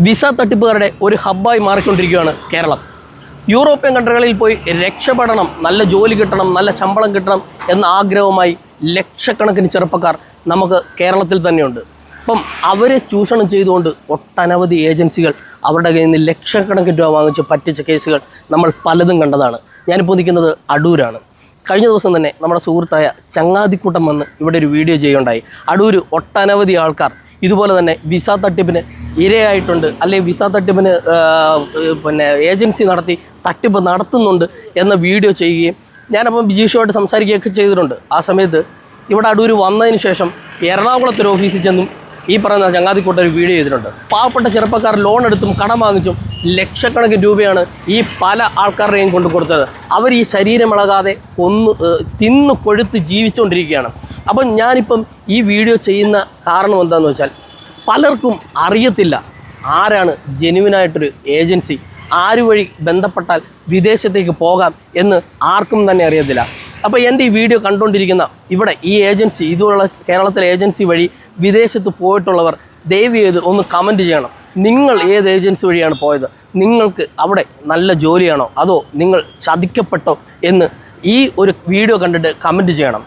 Visa തട്ടിപ്പുകാരുടെ ഒരു ഹബ്ബായി മാറിക്കൊണ്ടിരിക്കുകയാണ് Keralam. European കൺട്രികളിൽ പോയി രക്ഷപ്പെടണം, നല്ല ജോലി കിട്ടണം, നല്ല ശമ്പളം കിട്ടണം എന്ന ആഗ്രഹവുമായി ലക്ഷക്കണക്കിന് ചെറുപ്പക്കാർ നമുക്ക് കേരളത്തിൽ തന്നെയുണ്ട്. അപ്പം അവരെ ചൂഷണം ചെയ്തുകൊണ്ട് ഒട്ടനവധി ഏജൻസികൾ അവരുടെ കയ്യിൽ നിന്ന് ലക്ഷക്കണക്കിന് രൂപ വാങ്ങിച്ച് പറ്റിച്ച കേസുകൾ നമ്മൾ പലതും കണ്ടതാണ്. ഞാനിപ്പോൾ നിൽക്കുന്നത് അടൂരാണ്. കഴിഞ്ഞ ദിവസം തന്നെ നമ്മുടെ സുഹൃത്തായ ചങ്ങാതിക്കൂട്ടം വന്ന് ഇവിടെ ഒരു വീഡിയോ ചെയ്യുകയുണ്ടായി. അടൂർ ഒട്ടനവധി ആൾക്കാർ ഇതുപോലെ തന്നെ വിസ തട്ടിപ്പിന് ഇരയായിട്ടുണ്ട്, അല്ലെങ്കിൽ വിസ തട്ടിപ്പിന് ഏജൻസി നടത്തി തട്ടിപ്പ് നടത്തുന്നുണ്ട് എന്ന വീഡിയോ ചെയ്യുകയും ഞാനപ്പം ബിജീഷുമായിട്ട് സംസാരിക്കുകയൊക്കെ ചെയ്തിട്ടുണ്ട്. ആ സമയത്ത് ഇവിടെ അടൂർ വന്നതിന് ശേഷം എറണാകുളത്തൊരു ഓഫീസിൽ ചെന്നും ഈ പറയുന്ന ചങ്ങാതിക്കൂട്ടം ഒരു വീഡിയോ ചെയ്തിട്ടുണ്ട്. പാവപ്പെട്ട ചെറുപ്പക്കാർ ലോൺ എടുത്തും കടം വാങ്ങിച്ചും ലക്ഷക്കണക്കിന് രൂപയാണ് ഈ പല ആൾക്കാരുടെയും കൊണ്ട് കൊടുത്തത്. അവർ ഈ ശരീരമിളകാതെ തിന്നു കൊഴുത്ത് ജീവിച്ചുകൊണ്ടിരിക്കുകയാണ്. അപ്പം ഞാനിപ്പം ഈ വീഡിയോ ചെയ്യുന്ന കാരണം എന്താണെന്ന് വെച്ചാൽ, പലർക്കും അറിയത്തില്ല ആരാണ് ജെന്യുവിനായിട്ടൊരു ഏജൻസി, ആര് വഴി ബന്ധപ്പെട്ടാൽ വിദേശത്തേക്ക് പോകാം എന്ന് ആർക്കും തന്നെ അറിയത്തില്ല. അപ്പോൾ എൻ്റെ ഈ വീഡിയോ കണ്ടുകൊണ്ടിരിക്കുന്ന ഇവിടെ ഈ ഏജൻസി, ഇതുപോലുള്ള കേരളത്തിലെ ഏജൻസി വഴി വിദേശത്ത് പോയിട്ടുള്ളവർ ദയവ് ചെയ്ത് ഒന്ന് കമൻറ്റ് ചെയ്യണം. നിങ്ങൾ ഏത് ഏജൻസി വഴിയാണ് പോയത്? നിങ്ങൾക്ക് അവിടെ നല്ല ജോലിയാണോ, അതോ നിങ്ങൾ ചതിക്കപ്പെട്ടോ എന്ന് ഈ ഒരു വീഡിയോ കണ്ടിട്ട് കമൻറ്റ് ചെയ്യണം.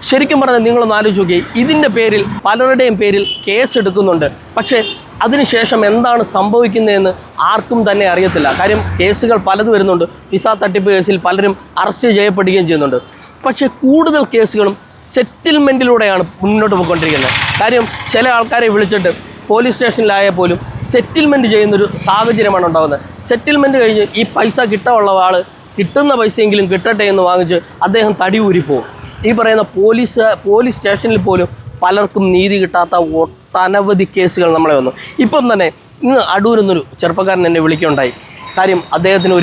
ശരിക്കും പറഞ്ഞാൽ നിങ്ങളൊന്ന് ആലോചിച്ച് നോക്കി, ഇതിൻ്റെ പേരിൽ പലരുടെയും പേരിൽ കേസ് എടുക്കുന്നുണ്ട്. പക്ഷേ അതിനുശേഷം എന്താണ് സംഭവിക്കുന്നതെന്ന് ആർക്കും തന്നെ അറിയത്തില്ല. കാര്യം കേസുകൾ പലത് വരുന്നുണ്ട്. വിസ തട്ടിപ്പ് കേസിൽ പലരും അറസ്റ്റ് ചെയ്യപ്പെടുകയും ചെയ്യുന്നുണ്ട്. പക്ഷേ കൂടുതൽ കേസുകളും സെറ്റിൽമെൻറ്റിലൂടെയാണ് മുന്നോട്ട് പോയിക്കൊണ്ടിരിക്കുന്നത്. കാര്യം ചില ആൾക്കാരെ വിളിച്ചിട്ട് പോലീസ് സ്റ്റേഷനിലായാൽ പോലും സെറ്റിൽമെൻറ്റ് ചെയ്യുന്നൊരു സാഹചര്യമാണ് ഉണ്ടാകുന്നത്. സെറ്റിൽമെൻറ്റ് കഴിഞ്ഞ് ഈ പൈസ കിട്ടാനുള്ള ആൾ കിട്ടുന്ന പൈസയെങ്കിലും കിട്ടട്ടെ എന്ന് വാങ്ങിച്ച് അദ്ദേഹം തടി ഊരിപ്പോവും. ഈ പറയുന്ന പോലീസ് സ്റ്റേഷനിൽ പോലും പലർക്കും നീതി കിട്ടാത്ത ഒട്ടനവധി കേസുകൾ നമ്മളെ വന്നു. ഇപ്പം തന്നെ ഇന്ന് അടൂരെന്നൊരു ചെറുപ്പക്കാരൻ എന്നെ വിളിക്കുകയുണ്ടായി. കാര്യം അദ്ദേഹത്തിന്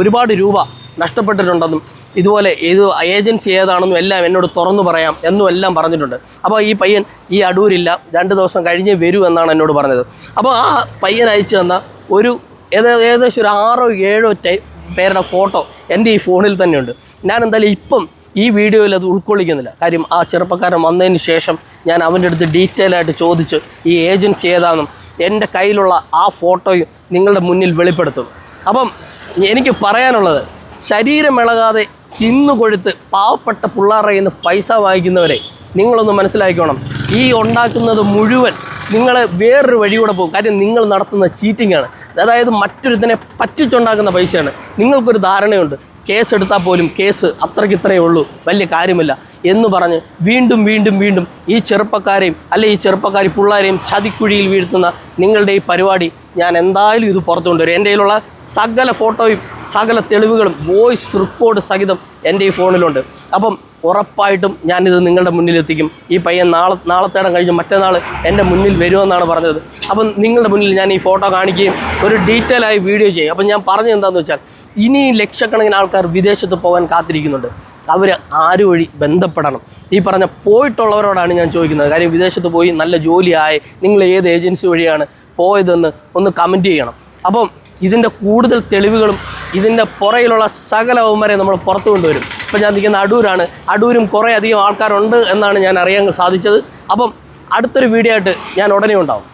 ഒരുപാട് രൂപ നഷ്ടപ്പെട്ടിട്ടുണ്ടെന്നും ഇതുപോലെ ഏത് ഏജൻസി ഏതാണെന്നും എല്ലാം എന്നോട് തുറന്നു പറയാം എന്നും എല്ലാം പറഞ്ഞിട്ടുണ്ട്. അപ്പോൾ ഈ പയ്യൻ ഈ അടൂരില്ല, 2 ദിവസം കഴിഞ്ഞ് വരൂ എന്നാണ് എന്നോട് പറഞ്ഞത്. അപ്പോൾ ആ പയ്യൻ അയച്ചു തന്ന ഏകദേശം ഒരു 6-7 പേരുടെ ഫോട്ടോ എൻ്റെ ഈ ഫോണിൽ തന്നെയുണ്ട്. ഞാൻ എന്തായാലും ഇപ്പം ഈ വീഡിയോയിൽ അത് ഉൾക്കൊള്ളിക്കുന്നില്ല. കാര്യം ആ ചെറുപ്പക്കാരൻ വന്നതിന് ശേഷം ഞാൻ അവൻ്റെ അടുത്ത് ഡീറ്റെയിൽ ആയിട്ട് ചോദിച്ച് ഈ ഏജൻസി ഏതാണെന്നും എൻ്റെ കയ്യിലുള്ള ആ ഫോട്ടോയും നിങ്ങളുടെ മുന്നിൽ വെളിപ്പെടുത്തും. അപ്പം എനിക്ക് പറയാനുള്ളത്, ശരീരമിളകാതെ തിന്നുകൊഴുത്ത് പാവപ്പെട്ട പിള്ളേരുടെ കയ്യിൽ നിന്ന് പൈസ വാങ്ങിക്കുന്നവരെ നിങ്ങളൊന്ന് മനസ്സിലാക്കിക്കോണം. ഈ ഉണ്ടാക്കുന്നത് മുഴുവൻ നിങ്ങളെ വേറൊരു വഴിയൂടെ പോകും. കാര്യം നിങ്ങൾ നടത്തുന്ന ചീറ്റിങ്ങാണ്. അതായത് മറ്റൊരുത്തിനെ പറ്റിച്ചുണ്ടാക്കുന്ന പൈസയാണ്. നിങ്ങൾക്കൊരു ധാരണയുണ്ട്, കേസ് എടുത്താൽ പോലും കേസ് അത്രയ്ക്കിത്രയേ ഉള്ളൂ, വലിയ കാര്യമില്ല എന്ന് പറഞ്ഞ് വീണ്ടും വീണ്ടും വീണ്ടും ഈ ചെറുപ്പക്കാരെയും ഈ ചെറുപ്പക്കാരി പിള്ളേരെയും ചതിക്കുഴിയിൽ വീഴ്ത്തുന്ന നിങ്ങളുടെ ഈ പരിപാടി ഞാൻ എന്തായാലും ഇത് പുറത്തു കൊണ്ടുവരും. എൻ്റെ കയ്യിലുള്ള സകല ഫോട്ടോയും സകല തെളിവുകളും വോയിസ് റെക്കോർഡ് സഹിതം എൻ്റെ ഈ ഫോണിലുണ്ട്. അപ്പം ഉറപ്പായിട്ടും ഞാനിത് നിങ്ങളുടെ മുന്നിലെത്തിക്കും. ഈ പയ്യൻ നാളത്തേടം കഴിഞ്ഞ് മറ്റന്നാൾ എൻ്റെ മുന്നിൽ വരുമെന്നാണ് പറഞ്ഞത്. അപ്പം നിങ്ങളുടെ മുന്നിൽ ഞാൻ ഈ ഫോട്ടോ കാണിക്കുകയും ഒരു ഡീറ്റെയിൽ ആയി വീഡിയോ ചെയ്യും. അപ്പം ഞാൻ പറഞ്ഞത് എന്താണെന്ന് വെച്ചാൽ, ഇനി ലക്ഷക്കണക്കിന് ആൾക്കാർ വിദേശത്ത് പോകാൻ കാത്തിരിക്കുന്നുണ്ട്. അവർ ആര് വഴി ബന്ധപ്പെടണം? ഈ പറഞ്ഞ പോയിട്ടുള്ളവരോടാണ് ഞാൻ ചോദിക്കുന്നത്. കാര്യം വിദേശത്ത് പോയി നല്ല ജോലിയായി നിങ്ങൾ ഏത് ഏജൻസി വഴിയാണ് പോയതെന്ന് ഒന്ന് കമൻറ്റ് ചെയ്യണം. അപ്പം ഇതിൻ്റെ കൂടുതൽ തെളിവുകളും ഇതിൻ്റെ പുറയിലുള്ള സകലവന്മാരെ നമ്മൾ പുറത്തു കൊണ്ടുവരും. ഇപ്പം ഞാൻ നിൽക്കുന്ന അടൂരാണ്. അടൂരും കുറേ അധികം ആൾക്കാരുണ്ട് എന്നാണ് ഞാൻ അറിയാൻ സാധിച്ചത്. അപ്പം അടുത്തൊരു വീഡിയോ ആയിട്ട് ഞാൻ ഉടനെ ഉണ്ടാവും.